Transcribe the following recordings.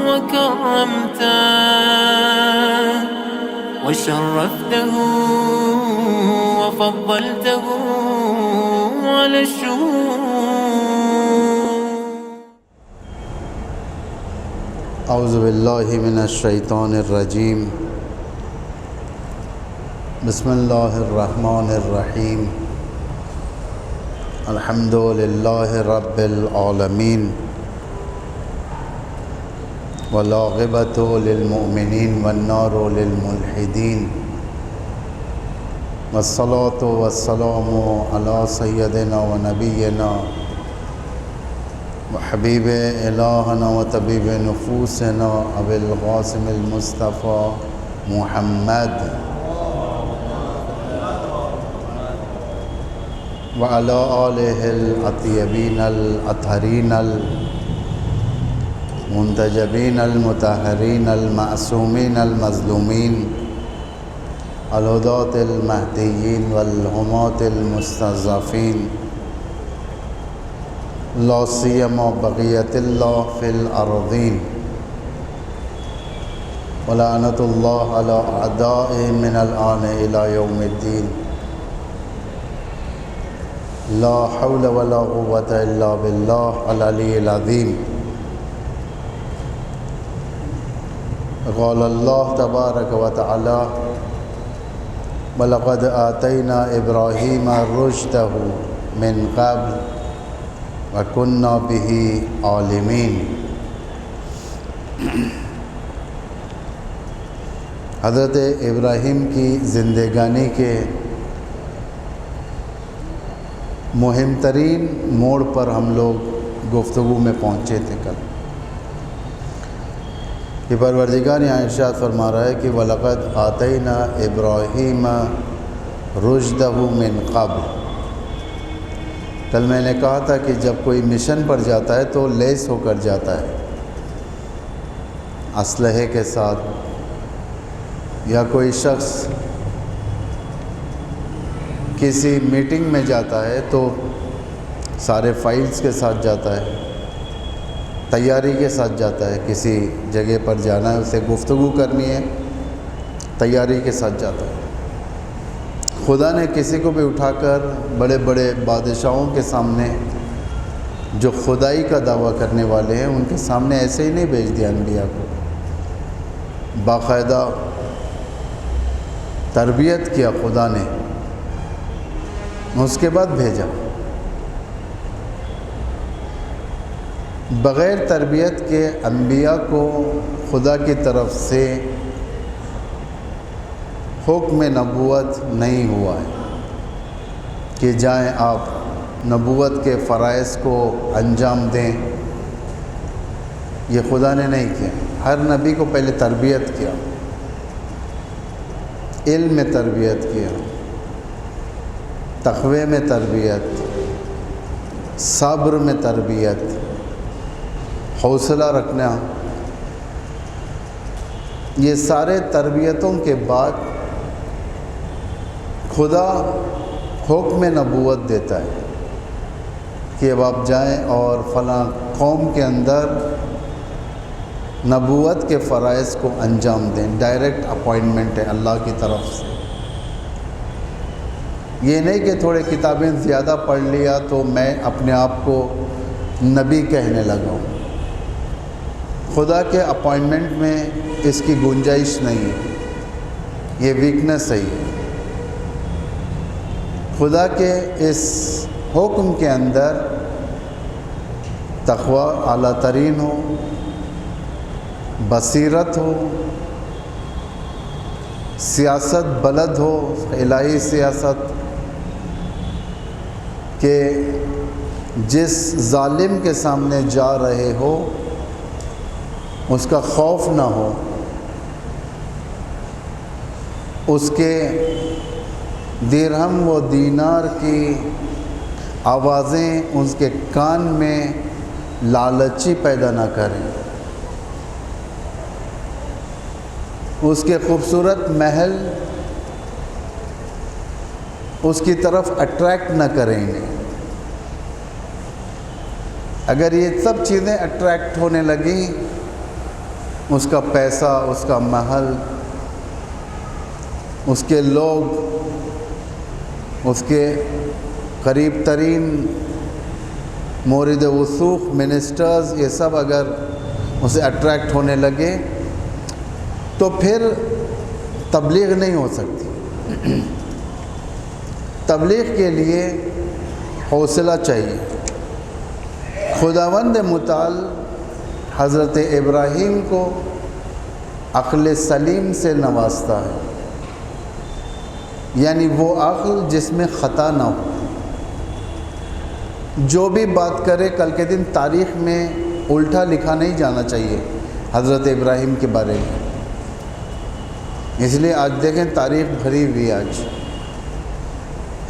وكرمته وشرفته وفضلته على الشهور. اعوذ باللہ من الشیطان الرجیم. بسم اللہ الرحمن الرحیم. الحمد للہ رب العالمین والعاقبۃ للمؤمنین والنار للملحدین والصلاۃ والسلام علی سیدنا و نبینا وحبیب الہنا و طبیب نفوسنا ابی القاسم المصطفیٰ محمد وعلی آلہ الاطیبین الاطہرین المنتجبین المطہرین المعصومین المظلومین الہداۃ المہدیین والہماۃ المستضعفین لا سیما بقیۃ اللہ فی الارضین ولعنۃ اللہ علی اعدائهم من الآن الی یوم الدین. لا حول ولا قوة الا باللہ العلی العظیم. قال اللہ تبارک و تعالی وَلَقَدْ آتَيْنَا إِبْرَاهِيمَ رُشْدَهُ مِنْ قَبْلُ وَكُنَّا بِهِ عَالِمِينَ. حضرت ابراہیم کی زندگانی کے مہم ترین موڑ پر ہم لوگ گفتگو میں پہنچے تھے کل کہ پروردگار یہاں ارشاد فرما رہا ہے کہ وَلَقَدْ آتَيْنَا إِبْرَاهِيمَ رُشْدَهُ مِنْ قَبْلُ. کل میں نے کہا تھا کہ جب کوئی مشن پر جاتا ہے تو لیس ہو کر جاتا ہے اسلحے کے ساتھ، یا کوئی شخص کسی میٹنگ میں جاتا ہے تو سارے فائلز کے ساتھ جاتا ہے، تیاری کے ساتھ جاتا ہے. کسی جگہ پر جانا ہے، اسے گفتگو کرنی ہے، تیاری کے ساتھ جاتا ہے. خدا نے کسی کو بھی اٹھا کر بڑے بڑے بادشاہوں کے سامنے جو خدائی کا دعویٰ کرنے والے ہیں ان کے سامنے ایسے ہی نہیں بھیج دیا. انبیاء کو باقاعدہ تربیت کیا خدا نے، اس کے بعد بھیجا. بغیر تربیت کے انبیاء کو خدا کی طرف سے حکم نبوت نہیں ہوا ہے کہ جائیں آپ نبوت کے فرائض کو انجام دیں. یہ خدا نے نہیں کیا. ہر نبی کو پہلے تربیت کیا، علم میں تربیت کیا، تقوی میں تربیت، صبر میں تربیت، حوصلہ رکھنا. یہ سارے تربیتوں کے بعد خدا حکم نبوت دیتا ہے کہ اب آپ جائیں اور فلاں قوم کے اندر نبوت کے فرائض کو انجام دیں. ڈائریکٹ اپوائنٹمنٹ ہے اللہ کی طرف سے. یہ نہیں کہ تھوڑے کتابیں زیادہ پڑھ لیا تو میں اپنے آپ کو نبی کہنے لگا ہوں. خدا کے اپوائنٹمنٹ میں اس کی گنجائش نہیں ہے، یہ ویکنس ہے. خدا کے اس حکم کے اندر تقوی اعلیٰ ترین ہو، بصیرت ہو، سیاست بلد ہو، الہی سیاست کہ جس ظالم کے سامنے جا رہے ہو اس کا خوف نہ ہو، اس کے درہم و دینار کی آوازیں اس کے کان میں لالچی پیدا نہ کریں، اس کے خوبصورت محل اس کی طرف اٹریکٹ نہ کریں گے. اگر یہ سب چیزیں اٹریکٹ ہونے لگیں اس کا پیسہ، اس کا محل، اس کے لوگ، اس کے قریب ترین مورد وثوق منسٹرز، یہ سب اگر اسے اٹریکٹ ہونے لگے تو پھر تبلیغ نہیں ہو سکتی۔ تبلیغ کے لیے حوصلہ چاہیے۔ خداوند متعال حضرت ابراہیم کو عقل سلیم سے نوازتا ہے، یعنی وہ عقل جس میں خطا نہ ہو۔ جو بھی بات کرے کل کے دن تاریخ میں الٹا لکھا نہیں جانا چاہیے حضرت ابراہیم کے بارے میں۔ اس لیے آج دیکھیں تاریخ بھری ہوئی ہے، آج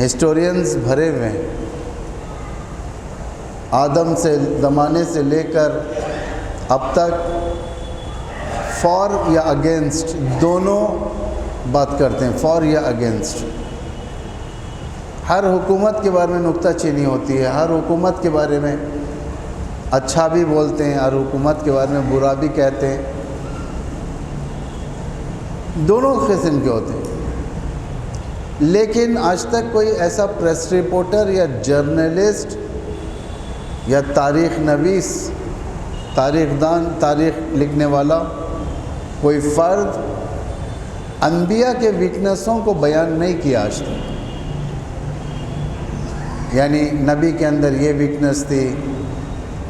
ہسٹورینز بھرے ہوئے ہیں، آدم سے زمانے سے لے کر اب تک فار یا اگینسٹ دونوں بات کرتے ہیں، فار یا اگینسٹ۔ ہر حکومت کے بارے میں نکتہ چینی ہوتی ہے، ہر حکومت کے بارے میں اچھا بھی بولتے ہیں، ہر حکومت کے بارے میں برا بھی کہتے ہیں، دونوں قسم کے ہوتے ہیں۔ لیکن آج تک کوئی ایسا پریس رپورٹر یا جرنلسٹ یا تاریخ نویس، تاریخ دان، تاریخ لکھنے والا کوئی فرد انبیاء کے ویکنسوں کو بیان نہیں کیا آج تک۔ یعنی نبی کے اندر یہ ویکنس تھی،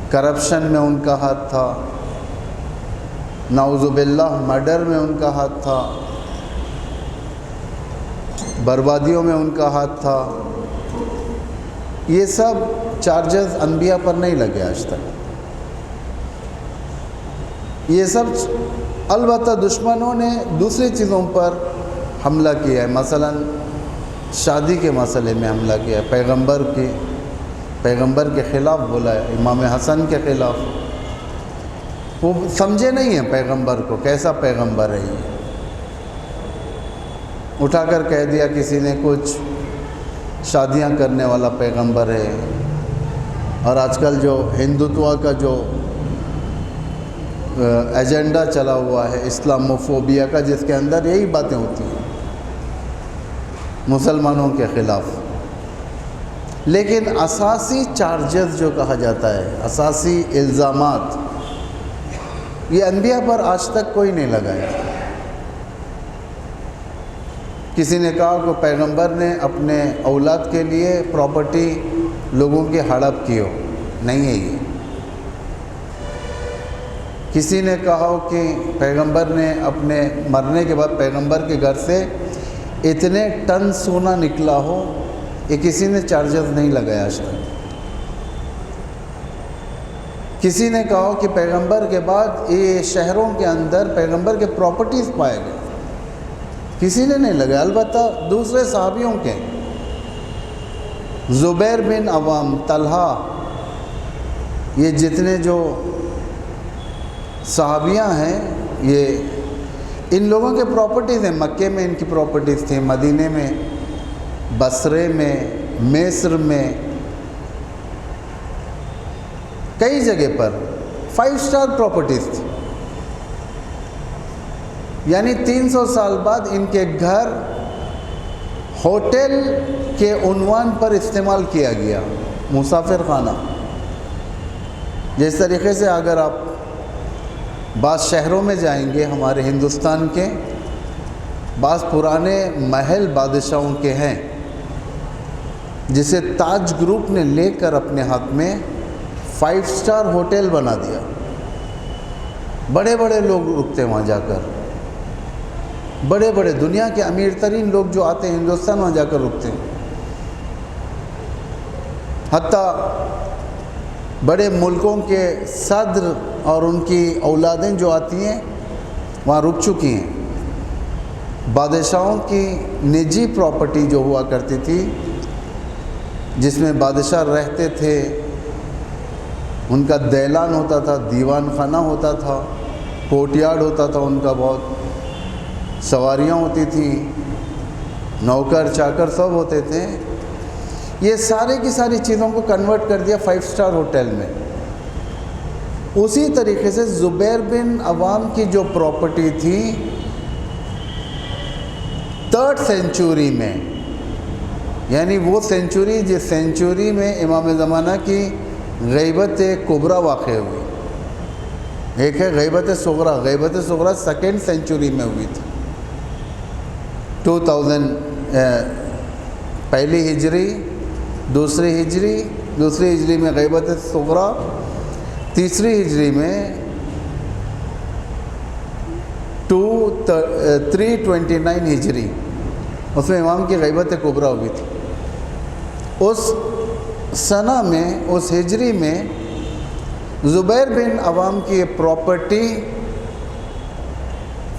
کرپشن میں ان کا ہاتھ تھا، نعوذ باللہ مرڈر میں ان کا ہاتھ تھا، بربادیوں میں ان کا ہاتھ تھا، یہ سب چارجز انبیاء پر نہیں لگے آج تک۔ یہ سب البتہ دشمنوں نے دوسری چیزوں پر حملہ کیا ہے، مثلا شادی کے مسئلے میں حملہ کیا ہے، پیغمبر کے خلاف بولا ہے، امام حسن کے خلاف۔ وہ سمجھے نہیں ہیں پیغمبر کو، کیسا پیغمبر ہے یہ، اٹھا کر کہہ دیا کسی نے کچھ شادیاں کرنے والا پیغمبر ہے۔ اور آج کل جو ہندوتوا کا جو ایجنڈا چلا ہوا ہے اسلاموفوبیا کا، جس کے اندر یہی باتیں ہوتی ہیں مسلمانوں کے خلاف۔ لیکن اساسی چارجز جو کہا جاتا ہے، اساسی الزامات، یہ انبیاء پر آج تک کوئی نہیں لگایا۔ کسی نے کہا کہ پیغمبر نے اپنے اولاد کے لیے پراپرٹی لوگوں کی ہڑپ کی ہو، نہیں ہے یہ۔ کسی نے کہا کہ پیغمبر نے اپنے مرنے کے بعد پیغمبر کے گھر سے اتنے ٹن سونا نکلا ہو، یہ کسی نے چارجز نہیں لگایا آج تک۔ کسی نے کہا کہ پیغمبر کے بعد یہ شہروں کے اندر پیغمبر کے پراپرٹیز پائے گئے، کسی نے نہیں لگایا۔ البتہ دوسرے صحابیوں کے، زبیر بن عوام، طلحہ، یہ جتنے جو صحابیاں ہیں، یہ ان لوگوں کے پراپرٹیز ہیں۔ مکے میں ان کی پراپرٹیز تھیں، مدینے میں، بصرے میں، مصر میں، کئی جگہ پر 5 اسٹار پراپرٹیز تھی۔ یعنی 300 سال بعد ان کے گھر ہوٹل کے عنوان پر استعمال کیا گیا، مسافر خانہ۔ جس طریقے سے اگر آپ بعض شہروں میں جائیں گے ہمارے ہندوستان کے، بعض پرانے محل بادشاہوں کے ہیں جسے تاج گروپ نے لے کر اپنے ہاتھ میں 5 اسٹار ہوٹل بنا دیا۔ بڑے بڑے لوگ رکتے ہیں وہاں جا کر، بڑے بڑے دنیا کے امیر ترین لوگ جو آتے ہیں ہندوستان وہاں جا کر رکتے ہیں۔ حتیٰ بڑے ملکوں کے صدر اور ان کی اولادیں جو آتی ہیں وہاں رک چکی ہیں۔ بادشاہوں کی نجی پراپرٹی جو ہوا کرتی تھی، جس میں بادشاہ رہتے تھے، ان کا دیلان ہوتا تھا، دیوان خانہ ہوتا تھا، کورٹ یارڈ ہوتا تھا ان کا، بہت سواریاں ہوتی تھیں، نوکر چاکر سب ہوتے تھے۔ یہ سارے کی ساری چیزوں کو کنورٹ کر دیا 5 اسٹار ہوٹل میں۔ اسی طریقے سے زبیر بن عوام کی جو پراپرٹی تھی 3rd سینچوری میں، یعنی وہ سینچوری جس سینچوری میں امام زمانہ کی غیبت کبریٰ واقع ہوئی. ایک ہے غیبت صغریٰ. غیبت صغریٰ 2nd سینچوری میں ہوئی تھی، 2000 پہلی ہجری، دوسری ہجری میں غیبت صغریٰ، تیسری ہجری میں 329 ہجری، اس میں امام کی غیبت کبریٰ ہوئی تھی. اس سنہ میں، اس ہجری میں زبیر بن عوام کی پراپرٹی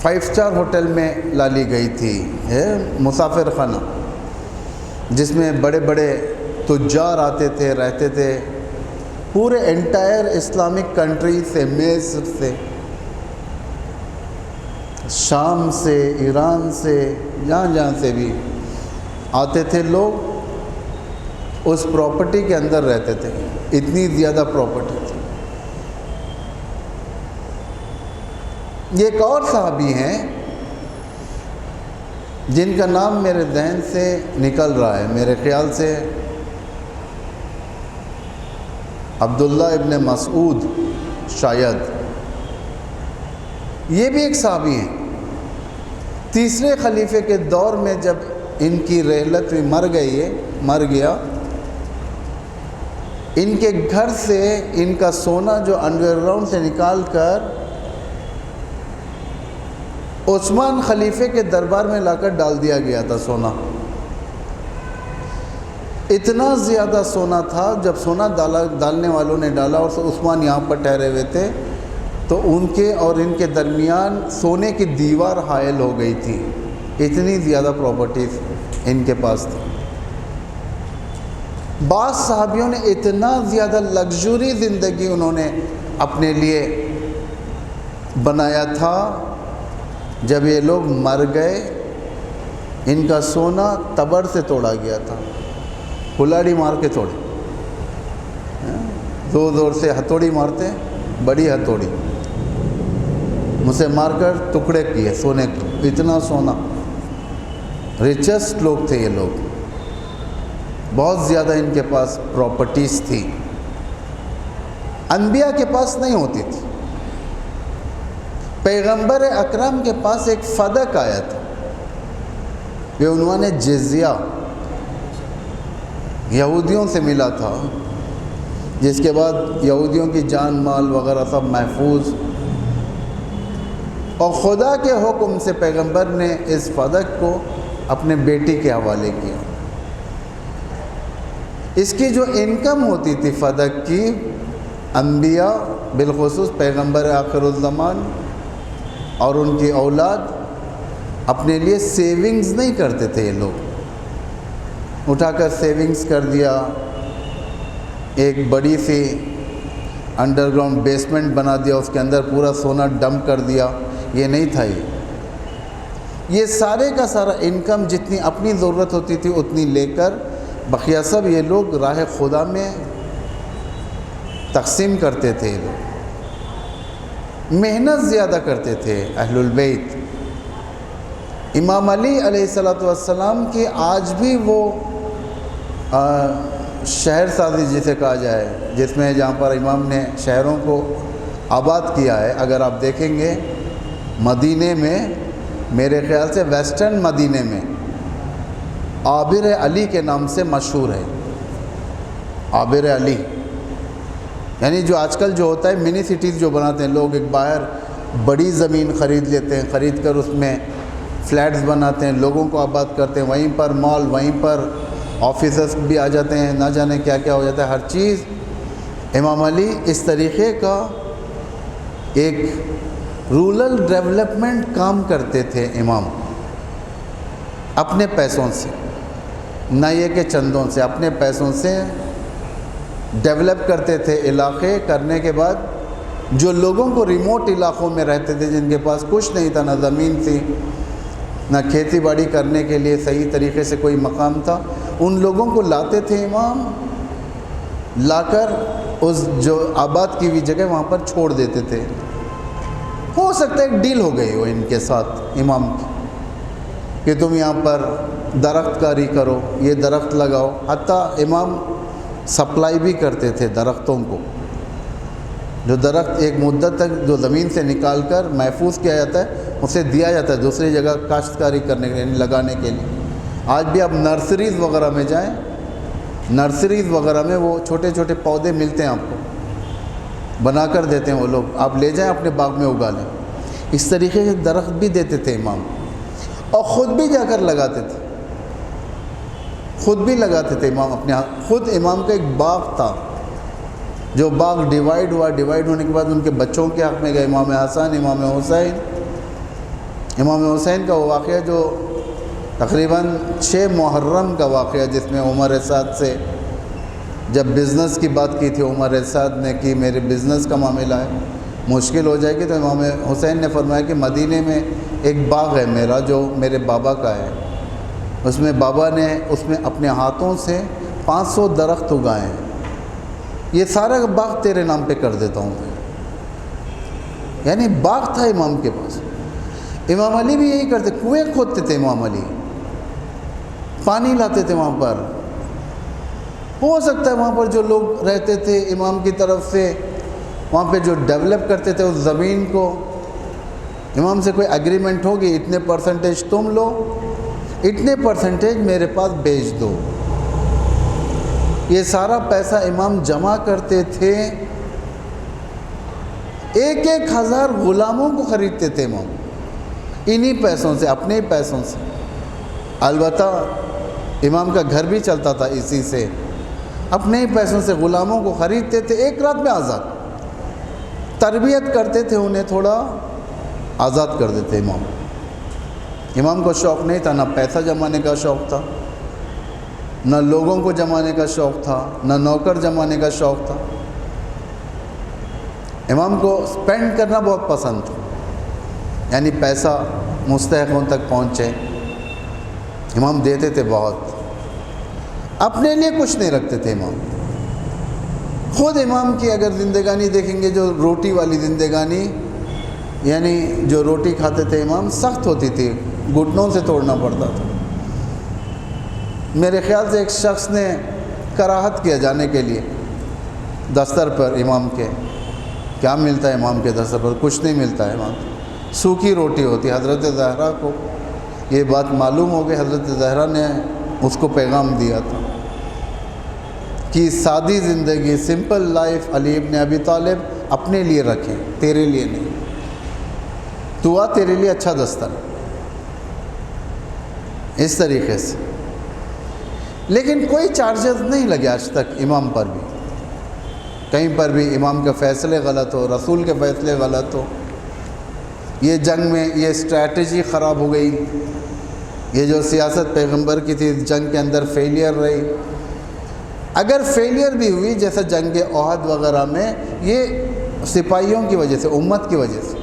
5 اسٹار ہوٹل میں لا لی گئی تھی، مسافر خانہ، جس میں بڑے بڑے تجار آتے تھے، رہتے تھے، پورے انٹائر اسلامک کنٹری سے، مصر سے، شام سے، ایران سے، جہاں سے بھی آتے تھے لوگ اس پراپرٹی کے اندر رہتے تھے. اتنی زیادہ پراپرٹی تھی. یہ ایک اور صحابی ہیں جن کا نام میرے ذہن سے نکل رہا ہے، میرے خیال سے عبداللہ ابن مسعود شاید. یہ بھی ایک صحابی ہیں. تیسرے خلیفے کے دور میں جب ان کی رحلت مر گیا، ان کے گھر سے ان کا سونا جو انڈر گراؤنڈ سے نکال کر عثمان خلیفے کے دربار میں لا کر ڈال دیا گیا تھا. سونا اتنا زیادہ سونا تھا، جب سونا ڈالنے والوں نے ڈالا اور عثمان یہاں پر ٹھہرے ہوئے تھے تو ان کے اور ان کے درمیان سونے کی دیوار حائل ہو گئی تھی. اتنی زیادہ پراپرٹیز ان کے پاس تھی. بعض صحابیوں نے اتنا زیادہ لگژری زندگی انہوں نے اپنے لیے بنایا تھا، جب یہ لوگ مر گئے ان کا سونا تبر سے توڑا گیا تھا. کلاڑی مار کے توڑے، زور سے ہتھوڑی مارتے، بڑی ہتھوڑی مجھے مار کر ٹکڑے کیے سونے کو. اتنا سونا. ریچسٹ لوگ تھے یہ لوگ، بہت زیادہ ان کے پاس پراپرٹیز تھی. انبیاء کے پاس نہیں ہوتی تھی. پیغمبر اکرم کے پاس ایک فدق آیا تھا بعنوان جزیہ، یہودیوں سے ملا تھا، جس کے بعد یہودیوں کی جان مال وغیرہ سب محفوظ، اور خدا کے حکم سے پیغمبر نے اس فدق کو اپنے بیٹی کے حوالے کیا. اس کی جو انکم ہوتی تھی فدق کی، انبیاء بالخصوص پیغمبر آخر الزمان اور ان کی اولاد اپنے لیے سیونگز نہیں کرتے تھے. یہ لوگ اٹھا کر سیونگز کر دیا، ایک بڑی سی انڈر گراؤنڈ بیسمنٹ بنا دیا، اس کے اندر پورا سونا ڈمپ کر دیا. یہ نہیں تھا. یہ سارے کا سارا انکم جتنی اپنی ضرورت ہوتی تھی اتنی لے کر بقیہ سب یہ لوگ راہ خدا میں تقسیم کرتے تھے. یہ لوگ محنت زیادہ کرتے تھے. اہل البیت امام علی علیہ السلام کی آج بھی وہ شہر سازی جسے کہا جائے، جس میں جہاں پر امام نے شہروں کو آباد کیا ہے، اگر آپ دیکھیں گے مدینے میں، میرے خیال سے ویسٹرن مدینے میں آبر علی کے نام سے مشہور ہے. آبر علی یعنی جو آج کل جو ہوتا ہے منی سٹیز جو بناتے ہیں لوگ، ایک باہر بڑی زمین خرید لیتے ہیں، خرید کر اس میں فلیٹس بناتے ہیں، لوگوں کو آباد کرتے ہیں، وہیں پر مال، وہیں پر آفیسز بھی آ جاتے ہیں، نہ جانے کیا کیا ہو جاتا ہے ہر چیز. امام علی اس طریقے کا ایک رورل ڈیولپمنٹ کام کرتے تھے. امام اپنے پیسوں سے، نہ یہ کہ چندوں سے، اپنے پیسوں سے ڈیولپ کرتے تھے علاقے. کرنے کے بعد جو لوگوں کو ریموٹ علاقوں میں رہتے تھے، جن کے پاس کچھ نہیں تھا، نہ زمین تھی، نہ کھیتی باڑی کرنے کے لیے صحیح طریقے سے کوئی مقام تھا، ان لوگوں کو لاتے تھے امام لا کر اس جو آباد کی ہوئی جگہ وہاں پر چھوڑ دیتے تھے. ہو سکتا ہے ایک ڈیل ہو گئی ہو ان کے ساتھ امام کی کہ تم یہاں پر درخت کاری کرو، یہ درخت لگاؤ. حتیٰ امام سپلائی بھی کرتے تھے درختوں کو. جو درخت ایک مدت تک جو زمین سے نکال کر محفوظ کیا جاتا ہے اسے دیا جاتا ہے دوسری جگہ کاشتکاری کرنے کے لیے، لگانے کے لیے. آج بھی آپ نرسریز وغیرہ میں جائیں، نرسریز وغیرہ میں وہ چھوٹے چھوٹے پودے ملتے ہیں، آپ کو بنا کر دیتے ہیں وہ لوگ، آپ لے جائیں اپنے باغ میں اگا لیں. اس طریقے کے درخت بھی دیتے تھے امام، اور خود بھی جا کر لگاتے تھے، خود بھی لگاتے تھے امام اپنے ہاتھ. خود امام کا ایک باغ تھا، جو باغ ڈیوائیڈ ہوا، ڈیوائیڈ ہونے کے بعد ان کے بچوں کے حق میں گئے. امام حسن، امام حسین. امام حسین کا وہ واقعہ جو تقریباً 6 محرم کا واقعہ، جس میں عمر سعد سے جب بزنس کی بات کی تھی، عمر سعد نے کہ میرے بزنس کا معاملہ ہے، مشکل ہو جائے گی، تو امام حسین نے فرمایا کہ مدینے میں ایک باغ ہے میرا جو میرے بابا کا ہے، اس میں بابا نے اس میں اپنے ہاتھوں سے 500 درخت اگائے ہیں، یہ سارا باغ تیرے نام پہ کر دیتا ہوں. یعنی باغ تھا امام کے پاس. امام علی بھی یہی کرتے، کنویں کھودتے تھے امام علی، پانی لاتے تھے وہاں پر. ہو سکتا ہے وہاں پر جو لوگ رہتے تھے امام کی طرف سے، وہاں پہ جو ڈیولپ کرتے تھے اس زمین کو، امام سے کوئی ایگریمنٹ ہوگی، اتنے پرسنٹیج تم لو، اتنے پرسنٹیج میرے پاس بھیج دو. یہ سارا پیسہ امام جمع کرتے تھے. 1,000 غلاموں کو خریدتے تھے امام انہی پیسوں سے، اپنے ہی پیسوں سے. البتہ امام کا گھر بھی چلتا تھا اسی سے، اپنے ہی پیسوں سے غلاموں کو خریدتے تھے، ایک رات میں آزاد. تربیت کرتے تھے انہیں، تھوڑا آزاد کر دیتے امام. امام کو شوق نہیں تھا، نہ پیسہ جمانے کا شوق تھا، نہ لوگوں کو جمانے کا شوق تھا، نہ نوکر جمانے کا شوق تھا. امام کو سپینڈ کرنا بہت پسند تھا، یعنی پیسہ مستحقوں تک پہنچے. امام دیتے تھے بہت، اپنے لیے کچھ نہیں رکھتے تھے امام. خود امام کی اگر زندگانی دیکھیں گے، جو روٹی والی زندگانی، یعنی جو روٹی کھاتے تھے امام سخت ہوتی تھی، گھٹنوں سے توڑنا پڑتا تھا. میرے خیال سے ایک شخص نے کراہت کیا جانے کے لیے دستر پر امام کے. کیا ملتا ہے امام کے دستر پر؟ کچھ نہیں ملتا ہے امام. سوکھی روٹی ہوتی. حضرت زہرا کو یہ بات معلوم ہو گئی، حضرت زہرا نے اس کو پیغام دیا تھا کہ سادی زندگی، سمپل لائف علی ابن ابی طالب اپنے لیے رکھیں، تیرے لیے نہیں. تو آ، تیرے لیے اچھا دستر. اس طریقے سے. لیکن کوئی چارجز نہیں لگے آج تک امام پر بھی. کہیں پر بھی امام کے فیصلے غلط ہو، رسول کے فیصلے غلط ہو. یہ جنگ میں یہ اسٹریٹجی خراب ہو گئی، یہ جو سیاست پیغمبر کی تھی جنگ کے اندر فیلئر رہی. اگر فیلئر بھی ہوئی جیسا جنگ احد وغیرہ میں، یہ سپاہیوں کی وجہ سے، امت کی وجہ سے.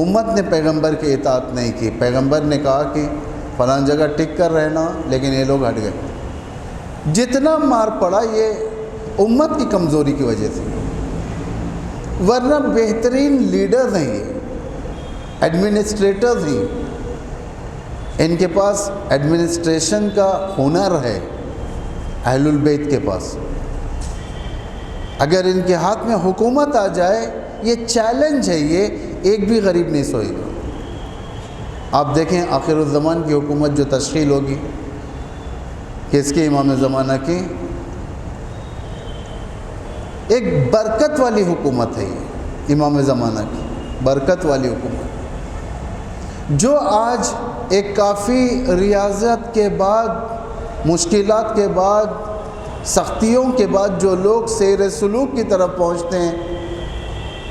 امت نے پیغمبر کی اطاعت نہیں کی. پیغمبر نے کہا کہ فلاں جگہ ٹک کر رہنا، لیکن یہ لوگ ہٹ گئے. جتنا مار پڑا یہ امت کی کمزوری کی وجہ سے، ورنہ بہترین لیڈرز ہیں یہ، ایڈمنسٹریٹرز ہیں. ان کے پاس ایڈمنسٹریشن کا ہنر ہے اہل البیت کے پاس. اگر ان کے ہاتھ میں حکومت آ جائے، یہ چیلنج ہے، یہ ایک بھی غریب نہیں سوئے گا. آپ دیکھیں آخر الزمان کی حکومت جو تشکیل ہوگی، کس کی؟ امام زمانہ کی. ایک برکت والی حکومت ہے یہ، امام زمانہ کی برکت والی حکومت، جو آج ایک کافی ریاضت کے بعد، مشکلات کے بعد، سختیوں کے بعد جو لوگ سیر سلوک کی طرف پہنچتے ہیں،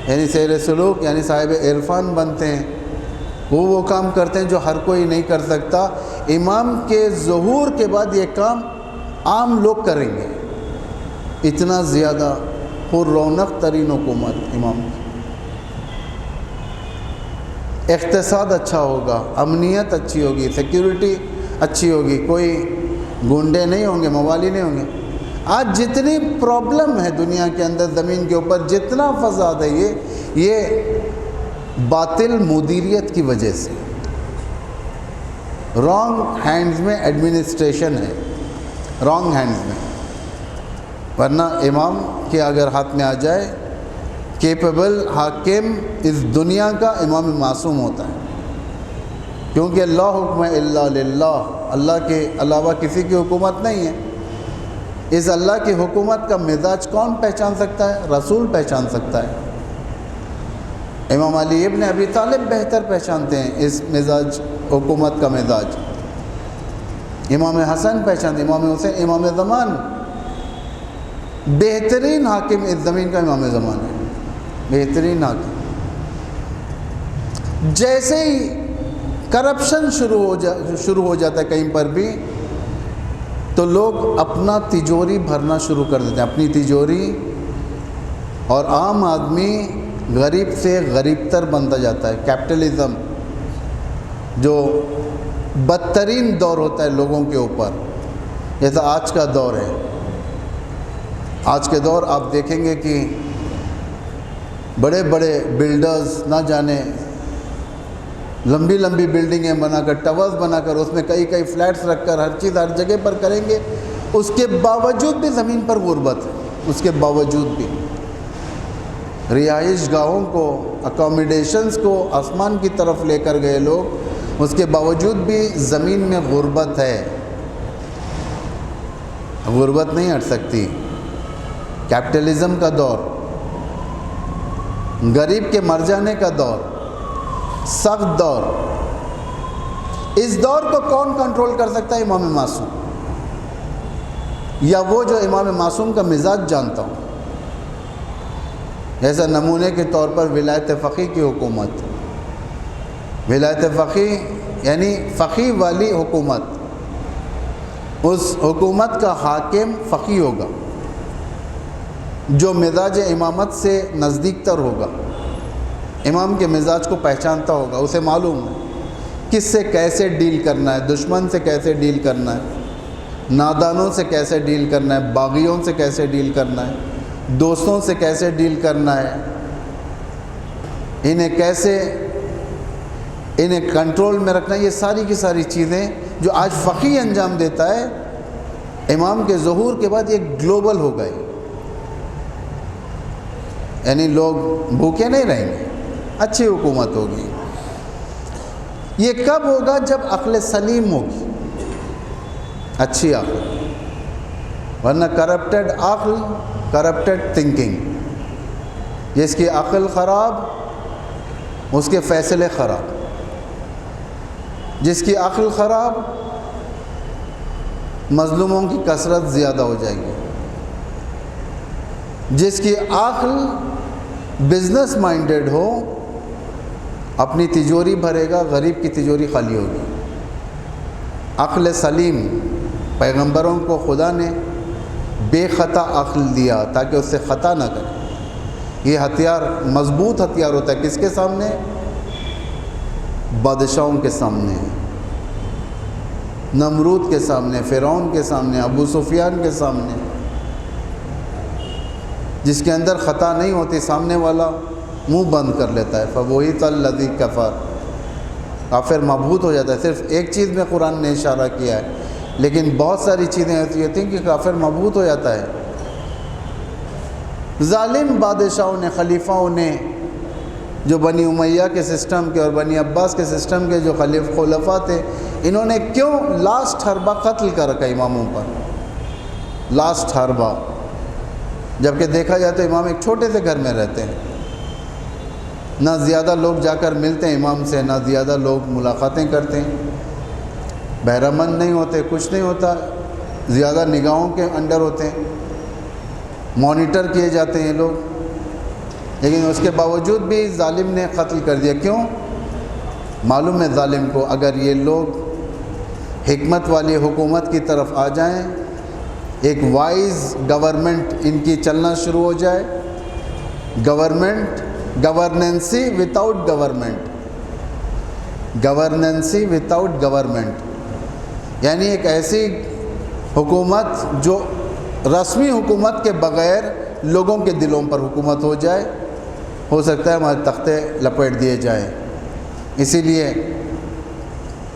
یعنی سیر سلوک یعنی صاحب عرفان بنتے ہیں، وہ کام کرتے ہیں جو ہر کوئی نہیں کر سکتا. امام کے ظہور کے بعد یہ کام عام لوگ کریں گے. اتنا زیادہ پر رونق ترین حکومت امام کی. اقتصاد اچھا ہوگا، امنیت اچھی ہوگی، سیکیورٹی اچھی ہوگی، کوئی گنڈے نہیں ہوں گے، موالی نہیں ہوں گے. آج جتنی پرابلم ہے دنیا کے اندر، زمین کے اوپر جتنا فساد ہے، یہ باطل مدیریت کی وجہ سے، رانگ ہینڈز میں ایڈمنسٹریشن ہے، رانگ ہینڈز میں. ورنہ امام کے اگر ہاتھ میں آ جائے، کیپیبل حاکم اس دنیا کا امام معصوم ہوتا ہے، کیونکہ لا حکم الا للہ، اللہ کے علاوہ کسی کی حکومت نہیں ہے. اس اللہ کی حکومت کا مزاج کون پہچان سکتا ہے؟ رسول پہچان سکتا ہے. امام علی ابن ابی طالب بہتر پہچانتے ہیں اس مزاج، حکومت کا مزاج. امام حسن پہچانتے، امام حسین امام زمان، بہترین حاکم اس زمین کا امام زمان ہے، بہترین حاکم. جیسے ہی کرپشن شروع ہو جاتا ہے کہیں پر بھی، تو لوگ اپنا تجوری بھرنا شروع کر دیتے ہیں، اپنی تجوری، اور عام آدمی غریب سے غریب تر بنتا جاتا ہے. کیپٹلزم جو بدترین دور ہوتا ہے لوگوں کے اوپر، جیسا آج کا دور ہے. آج کے دور آپ دیکھیں گے کہ بڑے بڑے بلڈرز نہ جانے لمبی لمبی بلڈنگیں بنا کر، ٹاورز بنا کر، اس میں کئی کئی فلیٹس رکھ کر، ہر چیز ہر جگہ پر کریں گے. اس کے باوجود بھی زمین پر غربت ہے، اس کے باوجود بھی رہائش گاہوں کو، اکوموڈیشنز کو آسمان کی طرف لے کر گئے لوگ، اس کے باوجود بھی زمین میں غربت ہے. غربت نہیں ہٹ سکتی. کیپٹلزم کا دور، غریب کے مر جانے کا دور، سخت دور. اس دور کو کون کنٹرول کر سکتا ہے؟ امام معصوم، یا وہ جو امام معصوم کا مزاج جانتا ہوں. جیسا نمونے کے طور پر ولایت فقیہ کی حکومت، ولایت فقیہ یعنی فقیہ والی حکومت. اس حکومت کا حاکم فقیہ ہوگا، جو مزاج امامت سے نزدیک تر ہوگا، امام کے مزاج کو پہچانتا ہوگا. اسے معلوم ہے کس سے کیسے ڈیل کرنا ہے، دشمن سے کیسے ڈیل کرنا ہے، نادانوں سے کیسے ڈیل کرنا ہے، باغیوں سے کیسے ڈیل کرنا ہے، دوستوں سے کیسے ڈیل کرنا ہے، انہیں کنٹرول میں رکھنا ہے. یہ ساری کی ساری چیزیں جو آج فقیہ انجام دیتا ہے، امام کے ظہور کے بعد یہ گلوبل ہو گئے. یعنی لوگ بھوکے نہیں رہیں گے، اچھی حکومت ہوگی. یہ کب ہوگا؟ جب عقل سلیم ہوگی، اچھی عقل. ورنہ کرپٹڈ عقل، کرپٹڈ تھنکنگ. جس کی عقل خراب، اس کے فیصلے خراب. جس کی عقل خراب، مظلوموں کی کثرت زیادہ ہو جائے گی. جس کی عقل بزنس مائنڈڈ ہو، اپنی تجوری بھرے گا، غریب کی تجوری خالی ہوگی. عقل سلیم، پیغمبروں کو خدا نے بے خطا عقل دیا تاکہ اس سے خطا نہ کرے. یہ ہتھیار مضبوط ہتھیار ہوتا ہے کس کے سامنے؟ بادشاہوں کے سامنے، نمرود کے سامنے، فرعون کے سامنے، ابو سفیان کے سامنے. جس کے اندر خطا نہیں ہوتی، سامنے والا منہ بند کر لیتا ہے. فَبُہِتَ الَّذِي كَفَرَ، کافر مبہوت ہو جاتا ہے. صرف ایک چیز میں قرآن نے اشارہ کیا ہے، لیکن بہت ساری چیزیں ایسی ہوتی ہیں کہ کافر مبہوت ہو جاتا ہے. ظالم بادشاہوں نے، خلیفاؤں نے، جو بنی امیہ کے سسٹم کے اور بنی عباس کے سسٹم کے جو خلفاء تھے، انہوں نے کیوں لاسٹ حربہ قتل کر رکھا اماموں پر؟ لاسٹ حربہ. جبکہ دیکھا جائے تو امام ایک چھوٹے سے گھر میں رہتے ہیں، نہ زیادہ لوگ جا کر ملتے ہیں امام سے، نہ زیادہ لوگ ملاقاتیں کرتے ہیں، بہرمند نہیں ہوتے، کچھ نہیں ہوتا، زیادہ نگاہوں کے انڈر ہوتے ہیں، مانیٹر کیے جاتے ہیں یہ لوگ. لیکن اس کے باوجود بھی ظالم نے قتل کر دیا. کیوں؟ معلوم ہے ظالم کو اگر یہ لوگ حکمت والی حکومت کی طرف آ جائیں، ایک وائز گورنمنٹ ان کی چلنا شروع ہو جائے، گورننسی وداؤٹ گورنمنٹ، گورننسی وداؤٹ گورنمنٹ، یعنی ایک ایسی حکومت جو رسمی حکومت کے بغیر لوگوں کے دلوں پر حکومت ہو جائے، ہو سکتا ہے ہمارے تختے لپیٹ دیے جائیں۔ اسی لیے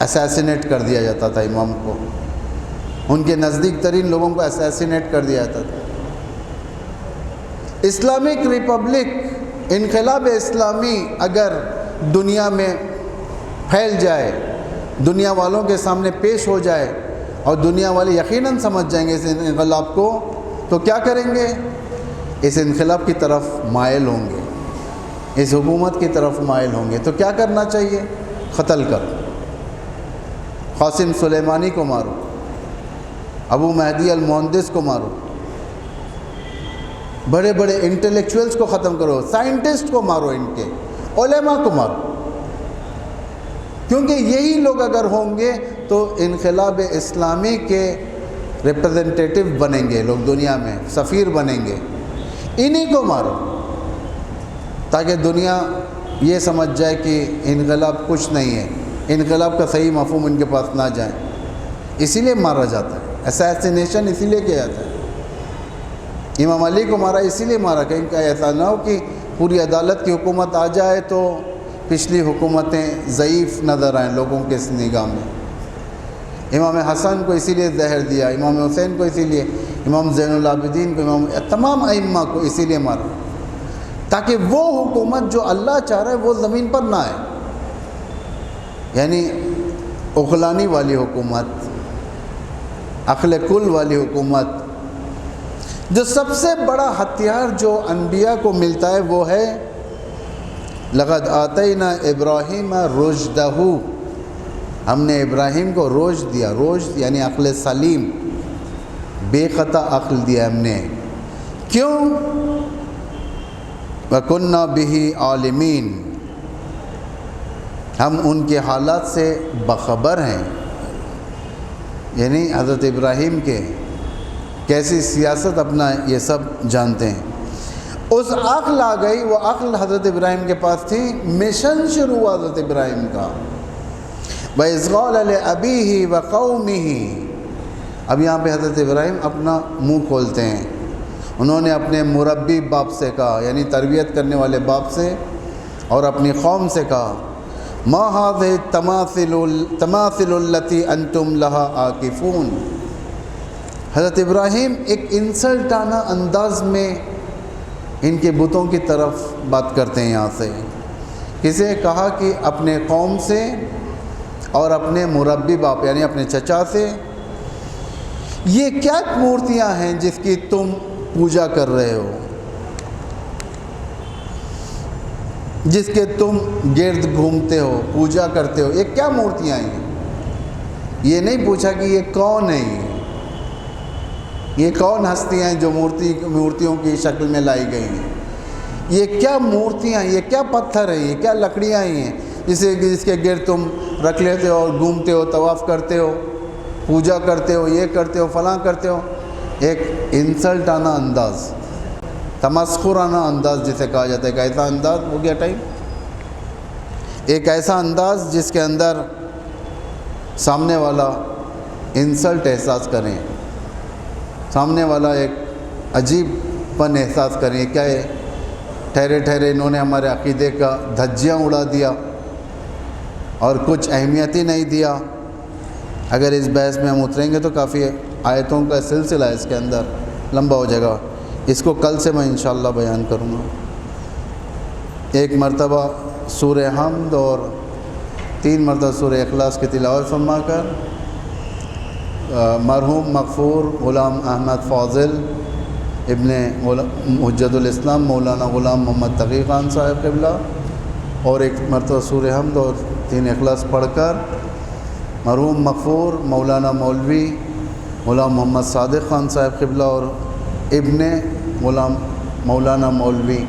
اسیسینیٹ کر دیا جاتا تھا امام کو، ان کے نزدیک ترین لوگوں کو اسیسینیٹ کر دیا جاتا تھا۔ اسلامک ریپبلک، انقلاب اسلامی اگر دنیا میں پھیل جائے، دنیا والوں کے سامنے پیش ہو جائے اور دنیا والے یقیناً سمجھ جائیں گے اس انقلاب کو، تو کیا کریں گے؟ اس انقلاب کی طرف مائل ہوں گے، اس حکومت کی طرف مائل ہوں گے۔ تو کیا کرنا چاہیے؟ قتل کرو، قاسم سلیمانی کو مارو، ابو مہدی المہندس کو مارو، بڑے بڑے انٹلیکچوئلز کو ختم کرو، سائنٹسٹ کو مارو، ان کے علماء کو مارو، کیونکہ یہی لوگ اگر ہوں گے تو انقلاب اسلامی کے ریپرزنٹیٹیو بنیں گے، لوگ دنیا میں سفیر بنیں گے، انہی کو مارو تاکہ دنیا یہ سمجھ جائے کہ انقلاب کچھ نہیں ہے، انقلاب کا صحیح مفہوم ان کے پاس نہ جائے۔ اسی لیے مارا جاتا ہے، اسیسینیشن اسی لیے کیا جاتا ہے۔ امام علی کو مارا اسی لیے مارا کہ ایسا نہ ہو کہ پوری عدالت کی حکومت آ جائے تو پچھلی حکومتیں ضعیف نظر آئیں لوگوں کے نگاہ میں۔ امام حسن کو اسی لیے زہر دیا، امام حسین کو اسی لیے، امام زین العابدین کو، تمام ائمہ کو اسی لیے مارا تاکہ وہ حکومت جو اللہ چاہ رہا ہے وہ زمین پر نہ آئے، یعنی عقلانی والی حکومت، عقل کل والی حکومت۔ جو سب سے بڑا ہتھیار جو انبیاء کو ملتا ہے وہ ہے لقد آتینا ابراہیم رشدہ، ہم نے ابراہیم کو رشد دیا، رشد یعنی عقل سلیم، بے خطا عقل دیا ہم نے۔ کیوں؟ وَكُنَّا بِهِ عَالِمِينَ، ہم ان کے حالات سے باخبر ہیں، یعنی حضرت ابراہیم کے کیسی سیاست اپنا یہ سب جانتے ہیں۔ اس عقل آ گئی، وہ عقل حضرت ابراہیم کے پاس تھی، مشن شروع ہوا حضرت ابراہیم کا۔ وَإِذْ قَالَ لِأَبِيهِ وَقَوْمِهِ، اب یہاں پہ حضرت ابراہیم اپنا منہ کھولتے ہیں، انہوں نے اپنے مربی باپ سے کہا، یعنی تربیت کرنے والے باپ سے اور اپنی قوم سے کہا، مَا هَذِهِ التَّمَاثِلُ الَّتِي أَنْتُمْ لَهَا عَاكِفُونَ۔ حضرت ابراہیم ایک انسلٹانہ انداز میں ان کے بتوں کی طرف بات کرتے ہیں۔ یہاں سے کسے کہا کہ اپنے قوم سے اور اپنے مربی باپ یعنی اپنے چچا سے، یہ کیا مورتیاں ہیں جس کی تم پوجا کر رہے ہو، جس کے تم گرد گھومتے ہو، پوجا کرتے ہو، یہ کیا مورتیاں ہیں؟ یہ نہیں پوچھا کہ یہ کون ہیں، یہ کون ہستیاں ہیں جو مورتیوں کی شکل میں لائی گئی ہیں، یہ کیا مورتیاں ہیں، یہ کیا پتھر ہیں، یہ کیا لکڑیاں ہیں جس کے گرد تم رکھ لیتے ہو اور گھومتے ہو، طواف کرتے ہو، پوجا کرتے ہو، یہ کرتے ہو، فلاں کرتے ہو۔ ایک انسلٹانہ انداز، تمسخرانہ انداز جسے کہا جاتا ہے، ایک ایسا انداز ہو گیا ٹائم، ایک ایسا انداز جس کے اندر سامنے والا انسلٹ احساس کریں، سامنے والا ایک عجیب پن احساس کریں، کیا ہے ٹھہرے ٹھہرے انہوں نے ہمارے عقیدے کا دھجیاں اڑا دیا اور کچھ اہمیت ہی نہیں دیا۔ اگر اس بحث میں ہم اتریں گے تو کافی آیتوں کا سلسلہ ہے، اس کے اندر لمبا ہو جائے گا، اس کو کل سے میں انشاءاللہ بیان کروں گا۔ ایک مرتبہ سورہ حمد اور 3 مرتبہ سورہ اخلاص کی تلاوت فرما کر مرحوم مغفور غلام احمد فاضل ابن حجت الاسلام مولانا غلام محمد تقی خان صاحب قبلہ، اور ایک مرتبہ سورہ حمد اور 3 اخلاص پڑھ کر مرحوم مغفور مولانا مولوی غلام محمد صادق خان صاحب قبلہ اور ابن غلام مولانا مولوی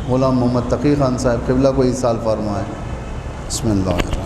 غلام محمد تقی خان صاحب قبلہ کو ایصال فرمائے۔ بسم اللہ۔